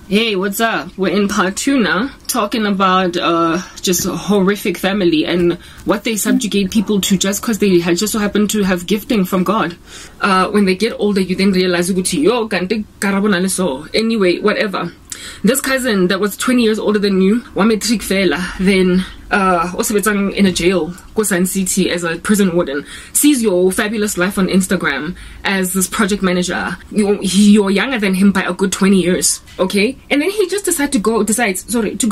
Hey, what's up? We're in part 2 now, talking about just a horrific family and what they subjugate people to just because they just so happen to have gifting from God. When they get older, you then realize, anyway, whatever. This cousin that was 20 years older than you, then also in a jail, Kosan City, as a prison warden, sees your fabulous life on Instagram as this project manager. You're younger than him by a good 20 years, okay? And then he just decides to go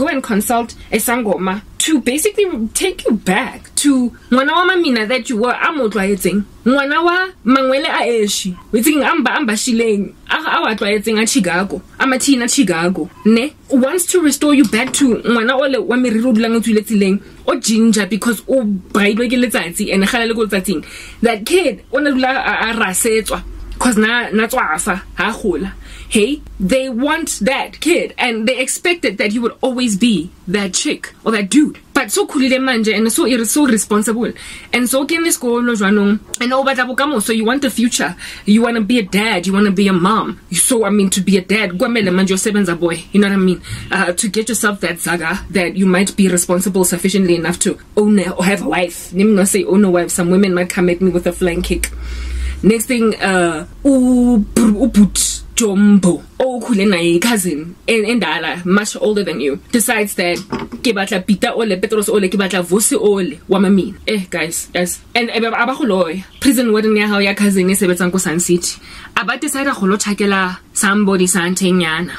and consult a sangoma to basically take you back to Mwana Mina that you were amotwaeting. Mwana mangwele aeshi. Within amba shileng. Awatwaeting a Chicago. Amatina Chicago. Ne wants to restore you back to Mwana ole wa meriru dulangotuletileng or ginger because braidwegeletsatsi and halalegotating. That kid onadula arasetwa. Cause na tswafa ha gola. Hey, they want that kid and they expected that you would always be that chick or that dude. But so kulile manje and so responsible. And so can this go no jwanong. And so you want a future. You want to be a dad. You want to be a mom. So to be a dad, gwamele manje sebenza boy. You know what I mean? To get yourself that zaga that you might be responsible sufficiently enough to own or have a wife. Let me not say own a wife. Some women might come at me with a flying kick. Next thing, Jumbo, Kulena cousin, and much older than you, decides that Kibata Pita ole Petros ole Kibata Vosi ole Wamamin. Guys. And Abaholoy, prison warden ya how ya cousin is Betanko San City. About decide a holo chakela somebody Santenyana.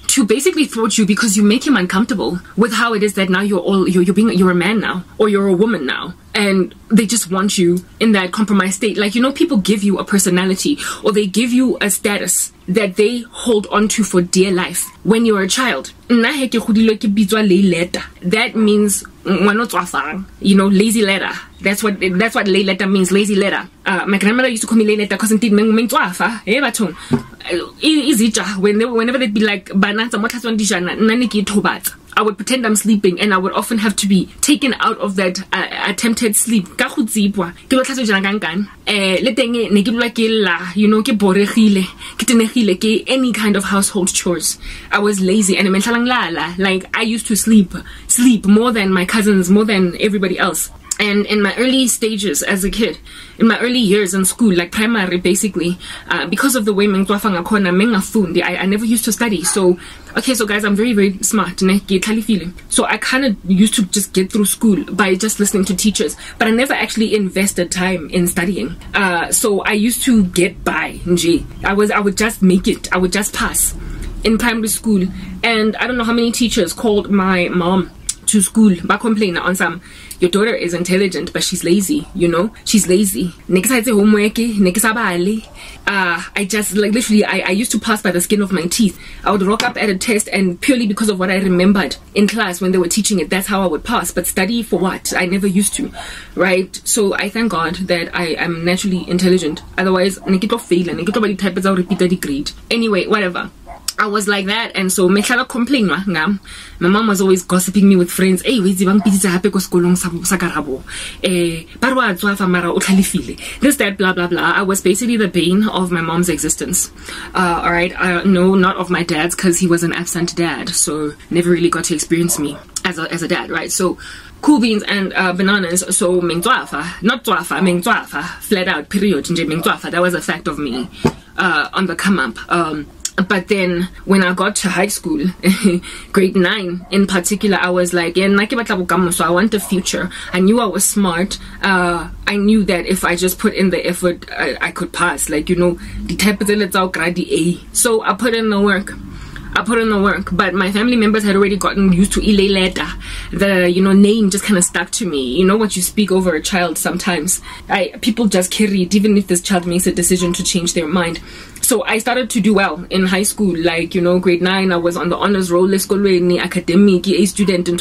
To basically thwart you because you make him uncomfortable with how it is that now you're a man now or you're a woman now, and they just want you in that compromised state. Like, people give you a personality or they give you a status that they hold on to for dear life when you're a child. That means lazy letter. That's what lay letter means, lazy letter. My grandmother used to call me lay letter because whenever they'd be like, I would pretend I'm sleeping and I would often have to be taken out of that attempted sleep. Any kind of household chores. I was lazy and like I used to sleep more than my cousins, more than everybody else. And in my early stages as a kid, in my early years in school, like primary basically, because of the way I never used to study. So guys, I'm very, very smart. So I kind of used to just get through school by just listening to teachers, but I never actually invested time in studying. So I used to get by. I would just make it. I would just pass in primary school. And I don't know how many teachers called my mom to school back complaining on some, your daughter is intelligent but she's lazy, she's lazy. I just literally I used to pass by the skin of my teeth. I would rock up at a test and purely because of what I remembered in class when they were teaching it, that's how I would pass. But study for what? I never used to, right? So I thank God that I am naturally intelligent. Otherwise I get fail and I get type repeat the grade. Anyway, whatever. I was like that, and so my mom was always gossiping me with friends. Hey, this that, blah blah blah. I was basically the bane of my mom's existence. Alright, no, not of my dad's, because he was an absent dad, so never really got to experience me as a dad, right? So cool beans and bananas. So flat out, period. That was a fact of me on the come up. But then when I got to high school, grade 9 in particular, I was like, so I want a future. I knew I was smart. I knew that if I just put in the effort, I could pass. The type of A. So I put in the work. But my family members had already gotten used to Ile Leta. The name just kind of stuck to me. What you speak over a child sometimes. People just carry it even if this child makes a decision to change their mind. So I started to do well in high school, grade 9, I was on the honors roll, academic, A student, and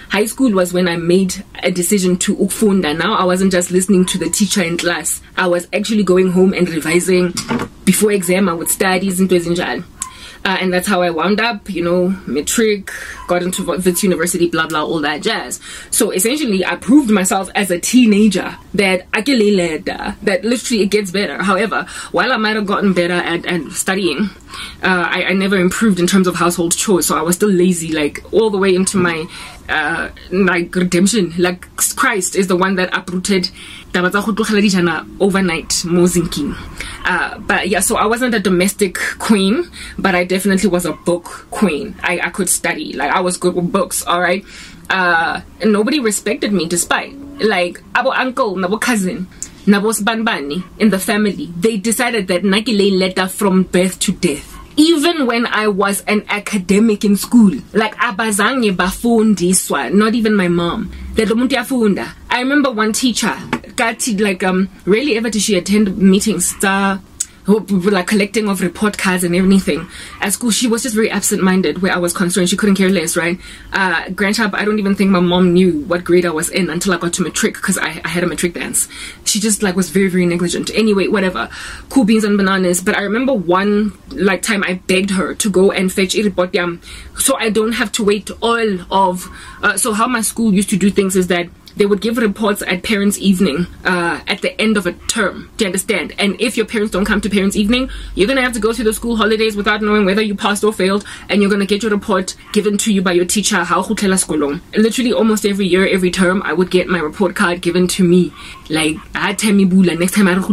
high school was when I made a decision to ukfunda. Now I wasn't just listening to the teacher in class. I was actually going home and revising. Before exam, I would study. And that's how I wound up, you know, matric, got into Wits University, blah, blah, all that jazz. So essentially, I proved myself as a teenager that that literally it gets better. However, while I might have gotten better at studying, I never improved in terms of household chores. So I was still lazy, like all the way into my like redemption. Like Christ is the one that uprooted overnight mozinking. But yeah, so I wasn't a domestic queen, but I definitely was a book queen. I could study, like I was good with books, all right. And nobody respected me despite, like, abo uncle, nabo cousin, nabo sbanbani in the family, they decided that nakile letter from birth to death. Even when I was an academic in school, like abazange bafundiswa, not even my mom. I remember one teacher, like rarely ever did she attend meetings, like collecting of report cards and everything at school. She was just very absent-minded where I was concerned. She couldn't care less, right? Grandchild, I don't even think my mom knew what grade I was in until I got to matric, because I had a matric dance. She just like was very, very negligent. Anyway, whatever, cool beans and bananas. But I remember one like time I begged her to go and fetch a report so I don't have to wait all of so how my school used to do things is that they would give reports at parents' evening at the end of a term. Do you understand? And if your parents don't come to parents' evening, you're going to have to go through the school holidays without knowing whether you passed or failed, and you're going to get your report given to you by your teacher. Literally almost every year, every term, I would get my report card given to me. Like, I had Temibula next time I and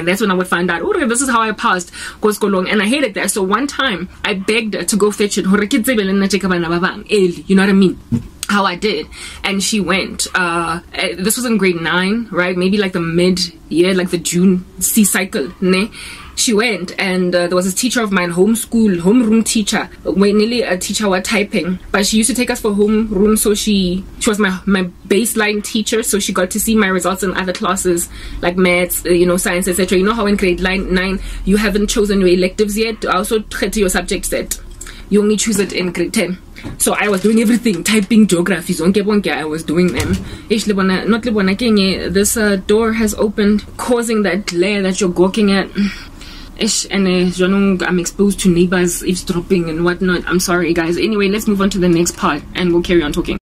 that's when I would find out, oh, this is how I passed. And I hated that. So one time, I begged her to go fetch it. You know what I mean? How I did, and she went. This was in grade 9, right? Maybe like the mid-year, like the June C cycle. Ne? She went, and there was a teacher of mine, homeroom teacher. We're nearly a teacher was typing, but she used to take us for homeroom. So she was my baseline teacher. So she got to see my results in other classes like maths, you know, science, etc. You know how in grade 9 you haven't chosen your electives yet. Also, your subject set. You only choose it in grade 10. So I was doing everything, typing, geography, I was doing them. This door has opened, causing that glare that you're gawking at. And I'm exposed to neighbors eavesdropping and whatnot. I'm sorry, guys. Anyway, let's move on to the next part and we'll carry on talking.